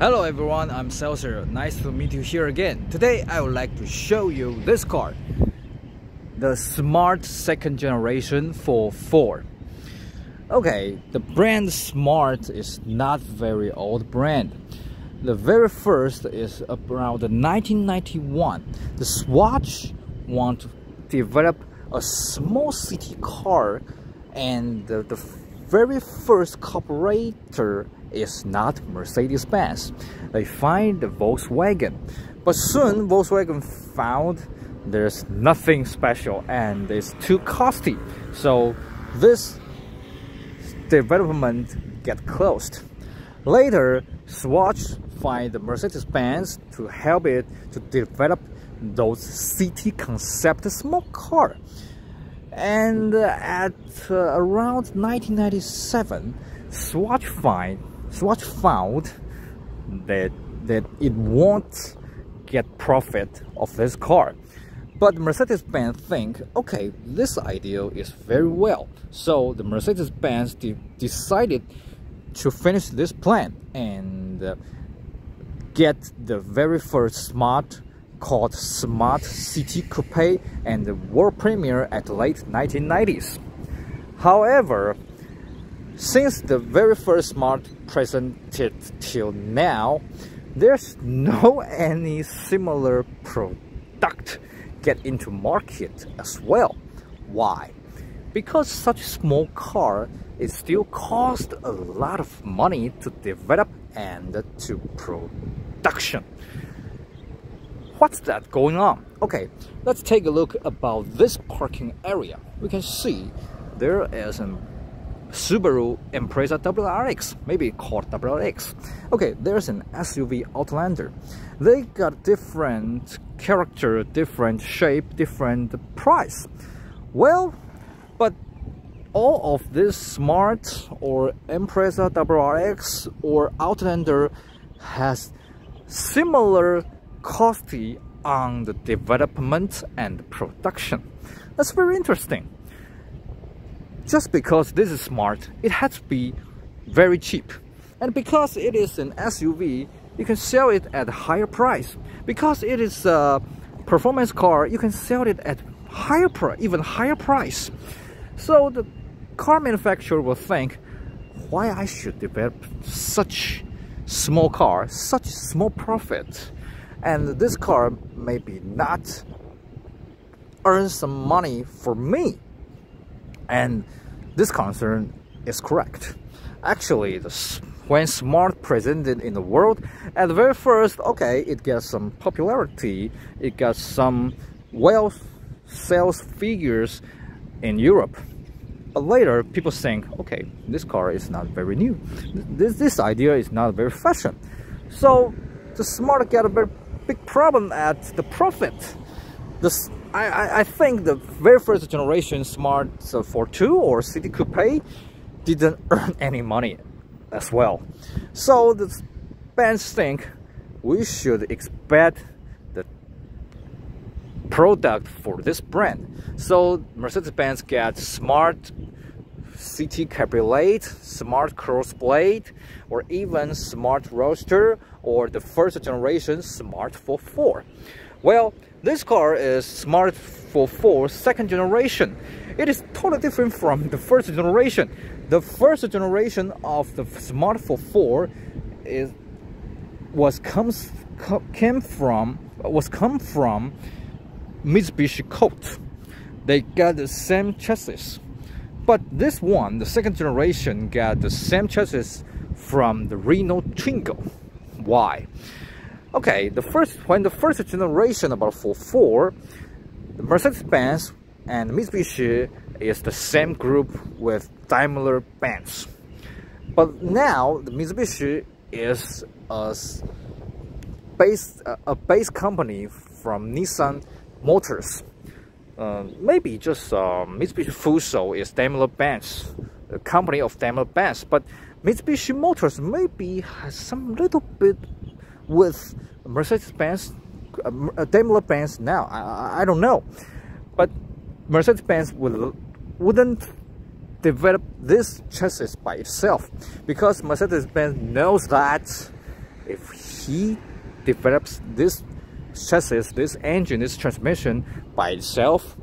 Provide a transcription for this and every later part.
Hello everyone, I'm Celsius. Nice to meet you here again. Today I would like to show you this car, the Smart second generation ForFour. Okay, the brand Smart is not very old brand. The very first is around 1991. The Swatch want to develop a small city car, and the very first cooperator is not Mercedes-Benz. They find the Volkswagen, but soon Volkswagen found there's nothing special and it's too costly, so this development get closed. Later, Swatch find the Mercedes-Benz to help it to develop those city concept small car. And at around 1997, Swatch found that it won't get profit of this car. But Mercedes-Benz think, okay, this idea is very well. So the Mercedes-Benz decided to finish this plan and get the very first Smart called Smart City Coupe, and the world premiere at late 1990s. However, since the very first Smart presented till now, there's no any similar product get into market as well. Why? Because such small car, it still cost a lot of money to develop and to production. What's that going on? Okay, let's take a look about this parking area. We can see there is a Subaru Impreza WRX, maybe called WRX. Okay, there's an SUV Outlander. They got different character, different shape, different price. Well, but all of this Smart or Impreza WRX or Outlander has similar costly on the development and production. That's very interesting. Just because this is Smart, it has to be very cheap, and because it is an SUV, you can sell it at a higher price. Because it is a performance car, you can sell it at higher price, even higher price. So the car manufacturer will think, why I should develop such small car, such small profit, and this car maybe not earn some money for me. And this concern is correct. Actually, when Smart presented in the world, at the very first, okay, it got some popularity, it got some well sales figures in Europe. But later, people think, okay, this car is not very new. This idea is not very fashion. So the Smart got a very big problem at the profit. I think the very first generation Smart ForTwo or City Coupe didn't earn any money as well. So the bands think we should expect the product for this brand. So Mercedes-Benz got Smart City Cabriolet, Smart Crossblade, or even Smart Roadster, or the first generation Smart ForFour. Well, this car is Smart ForFour second generation. It is totally different from the first generation. The first generation of the Smart ForFour was come from Mitsubishi Colt. They got the same chassis. But this one, the second generation, got the same chassis from the Renault Twingo. Why? Okay, when the first generation about ForFour, the Mercedes-Benz and Mitsubishi is the same group with Daimler-Benz. But now the Mitsubishi is a base company from Nissan Motors. Maybe just Mitsubishi Fuso is Daimler-Benz, the company of Daimler-Benz, but Mitsubishi Motors maybe has some little bit with Mercedes-Benz, Daimler-Benz now. I don't know, but Mercedes-Benz wouldn't develop this chassis by itself, because Mercedes-Benz knows that if he develops this chassis, this engine, this transmission by itself,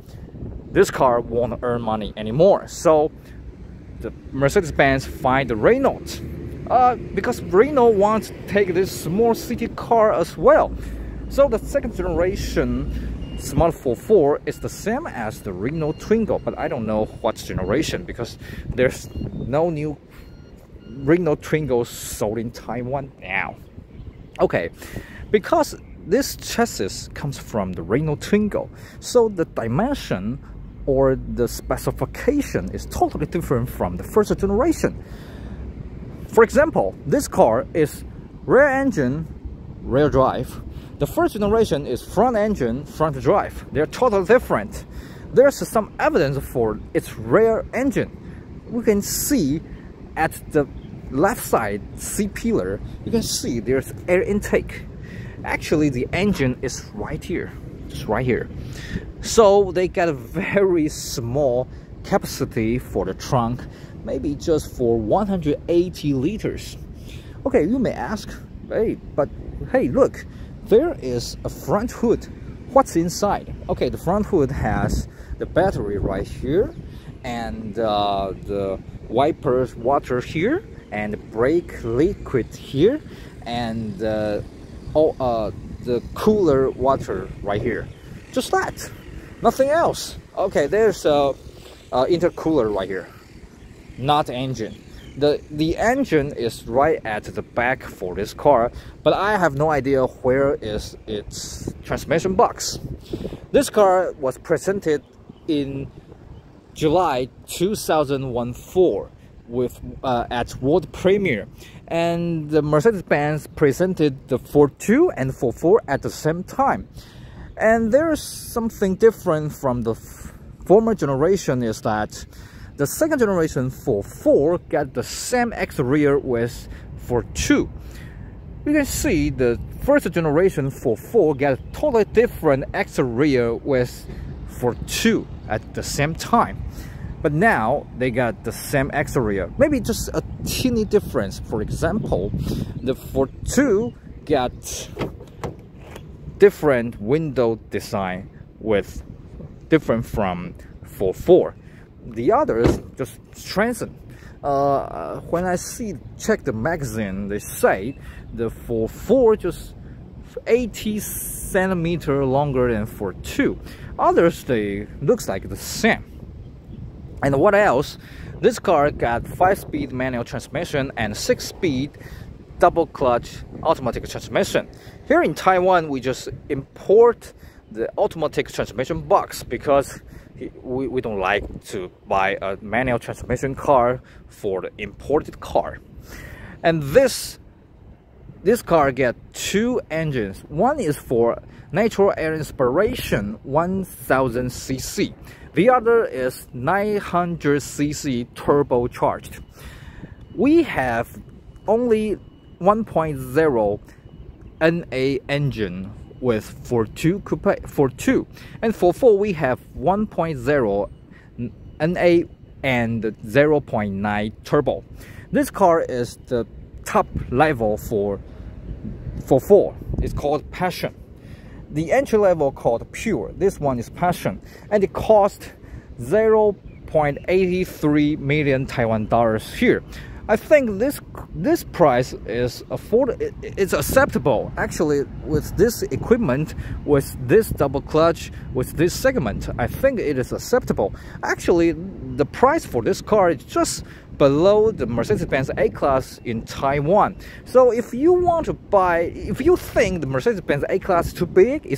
this car won't earn money anymore. So the Mercedes-Benz find the Renault, because Renault wants to take this small city car as well. So the second generation SMART ForFour is the same as the Renault Twingo, but I don't know what generation because there's no new Renault Twingo sold in Taiwan now. Okay, because this chassis comes from the Renault Twingo, so the dimension or the specification is totally different from the first generation. For example, this car is rear engine, rear drive. The first generation is front engine, front drive. They're totally different. There's some evidence for its rear engine. We can see at the left side C-pillar, you can see there's air intake. Actually, the engine is right here, just right here. So they got a very small capacity for the trunk, maybe just for 180 liters. Okay, you may ask, hey, look, there is a front hood. What's inside? Okay, the front hood has the battery right here, and the wipers water here, and the brake liquid here, and the cooler water right here. Just that, nothing else. Okay, there's a intercooler right here, not engine. The engine is right at the back for this car, but I have no idea where is its transmission box. This car was presented in July 2014 with at world premiere, and the Mercedes-Benz presented the ForTwo and ForFour at the same time. And there's something different from the former generation is that the second generation ForFour got the same exterior with ForTwo. You can see the first generation ForFour got a totally different exterior with ForTwo at the same time. But now they got the same exterior, maybe just a teeny difference. For example, the ForTwo got different window design with different from ForFour. The others just strengthen. When I check the magazine, they say the ForFour just 80 centimeter longer than ForTwo. Others, they looks like the same. And what else? This car got 5-speed manual transmission and 6-speed double clutch automatic transmission. Here in Taiwan, we just import the automatic transmission box because we don't like to buy a manual transmission car for the imported car. And this car get two engines. One is for natural air inspiration, 1000 cc. The other is 900 cc turbocharged. We have only 1.0 NA engine with ForTwo, and ForFour we have 1.0 NA and 0.9 turbo. This car is the top level for ForFour. It's called Passion. The entry level called Pure. This one is Passion, and it cost 0.83 million Taiwan dollars here. I think this price is it's acceptable. Actually, with this equipment, with this double clutch, with this segment, I think it is acceptable. Actually, the price for this car is just below the Mercedes-Benz A-Class in Taiwan. So if you want to buy, if you think the Mercedes-Benz A-Class is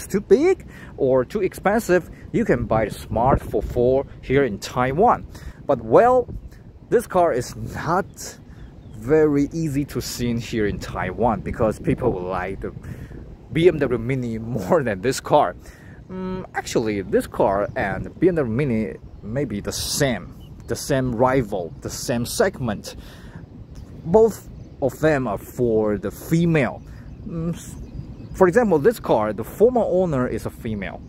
too big or too expensive, you can buy the SMART ForFour here in Taiwan. But well, this car is not very easy to see here in Taiwan because people like the BMW Mini more than this car. Actually, this car and BMW Mini may be the same rival, the same segment. Both of them are for the female. For example, this car, the former owner is a female.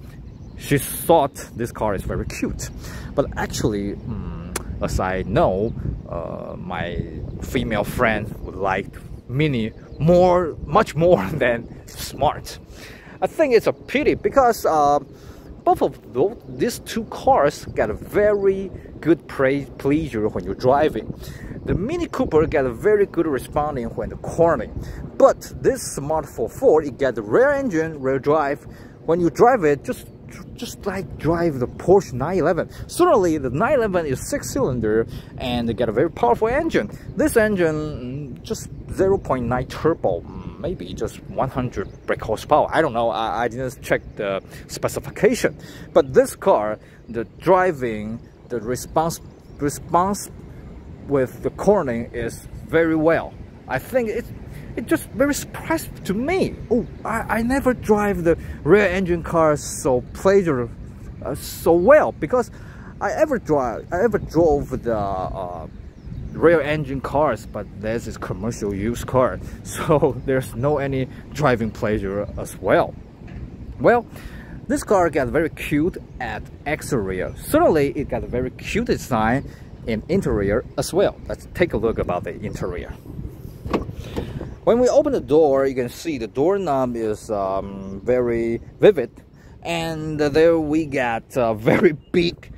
She thought this car is very cute, but actually, as I know, my female friend would like Mini much more than Smart. I think it's a pity because both of these two cars get a very good pleasure when you're driving. The Mini Cooper get a very good responding when the cornering, but this Smart ForFour, it get the rear engine, rear drive. When you drive it, just like drive the Porsche 911. Certainly the 911 is 6-cylinder and they get a very powerful engine. This engine just 0.9 turbo, maybe just 100 brake horsepower. I don't know, I didn't check the specification. But this car, the driving, the response with the cornering is very well. I think it just very surprised to me. Oh, I never drive the rear engine car so so well, because I ever drove the rear engine cars, but this is commercial use car, so there's no any driving pleasure as well. Well, this car got very cute at exterior. Certainly it got a very cute design in interior as well. Let's take a look about the interior. When we open the door, you can see the doorknob is very vivid, and there we got a very big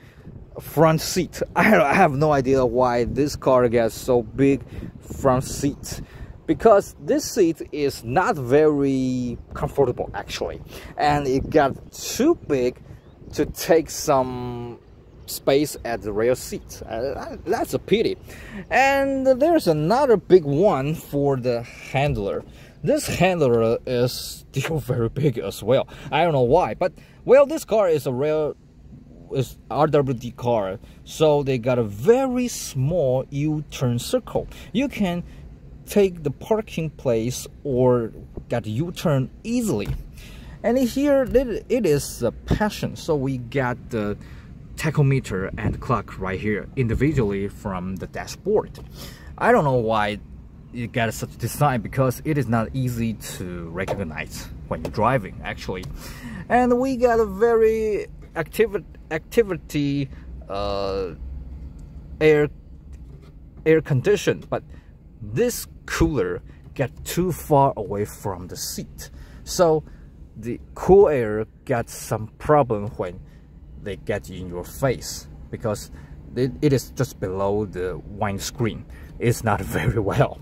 front seat. I have no idea why this car gets so big front seat, because this seat is not very comfortable actually, and it got too big to take some space at the rear seat. That's a pity. And there's another big one for the handler. This handler is still very big as well. I don't know why, but well, this car is RWD car, so they got a very small U-turn circle. You can take the parking place or get U-turn easily. And here it is a passion, so we got the tachometer and clock right here individually from the dashboard. I don't know why you got such design, because it is not easy to recognize when you're driving actually. And we got a very activity air condition, but this cooler got too far away from the seat, so the cool air got some problem when they get in your face, because it is just below the windscreen. It's not very well.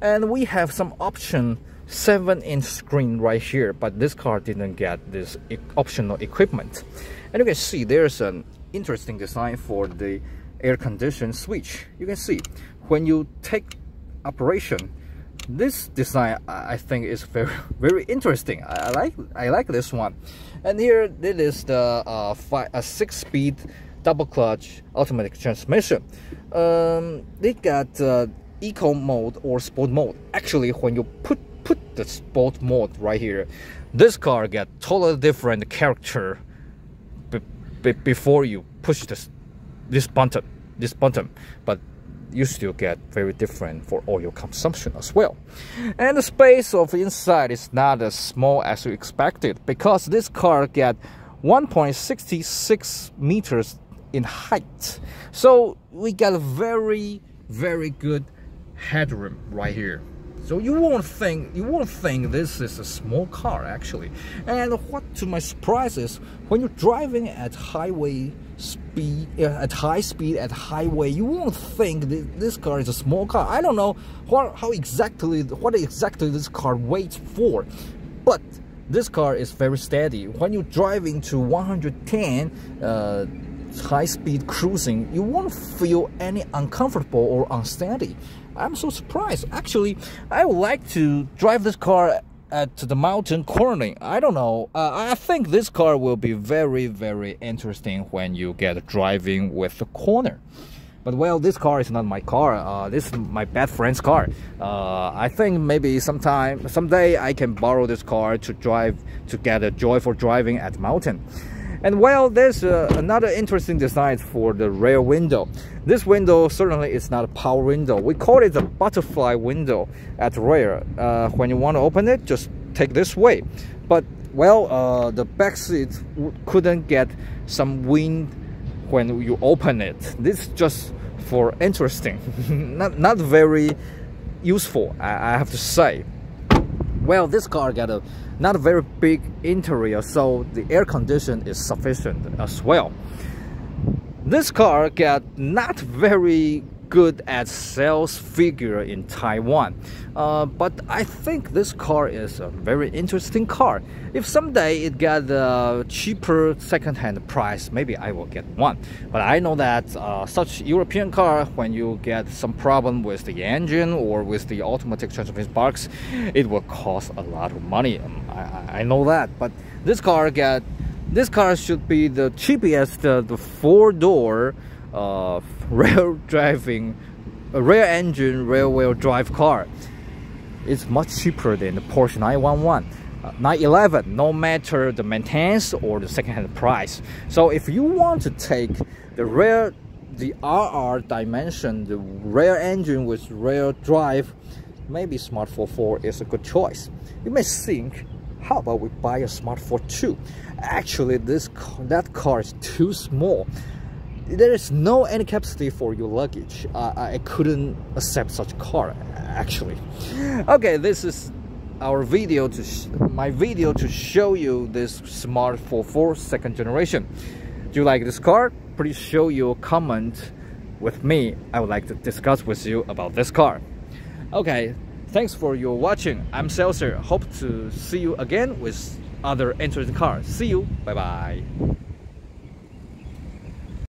And we have some option 7-inch screen right here, but this car didn't get this optional equipment. And you can see there's an interesting design for the air condition switch. You can see when you take operation, this design I think is very interesting. I like this one. And here it is the 6-speed double clutch automatic transmission. They got eco mode or sport mode. Actually, when you put the sport mode right here, this car got totally different character before you push this button, but you still get very different for oil consumption as well. And the space of inside is not as small as you expected, because this car got 1.66 meters in height. So we got a very good headroom right here. So you won't think this is a small car actually. And what to my surprise is, when you're driving at highway speed, at high speed at highway, you won't think this car is a small car. I don't know what exactly this car weighs for, but this car is very steady. When you're driving to 110 high speed cruising, you won't feel any uncomfortable or unsteady. I'm so surprised. Actually, I would like to drive this car at the mountain cornering. I don't know. I think this car will be very interesting when you get driving with the corner. But well, this car is not my car. This is my best friend's car. I think maybe someday I can borrow this car to get a joy for driving at mountain. And well, there's another interesting design for the rear window. This window certainly is not a power window. We call it a butterfly window at rear. When you want to open it, just take this way. But well, the back seat couldn't get some wind when you open it. This is just for interesting, not very useful, I have to say. Well, this car got a not a very big interior, so the air condition is sufficient as well. This car got not very good at sales figure in Taiwan, but I think this car is a very interesting car. If someday it got a cheaper second-hand price, maybe I will get one. But I know that such European car, when you get some problem with the engine or with the automatic transmission box, it will cost a lot of money. I know that, but this car should be the cheapest, the 4-door rear engine, rear-wheel drive car. It's much cheaper than the Porsche 911, 911, no matter the maintenance or the second-hand price. So if you want to take the RR dimension, the rear engine with rear drive, maybe SMART ForFour is a good choice. You may think, how about we buy a SMART ForTwo? Actually, that car is too small. There is no any capacity for your luggage. I couldn't accept such car, actually. Okay, this is our video my video to show you this SMART ForFour second generation. Do you like this car? Please show your comment with me. I would like to discuss with you about this car. Okay, thanks for your watching. I'm Seltzer. Hope to see you again with other interesting cars. See you. Bye bye.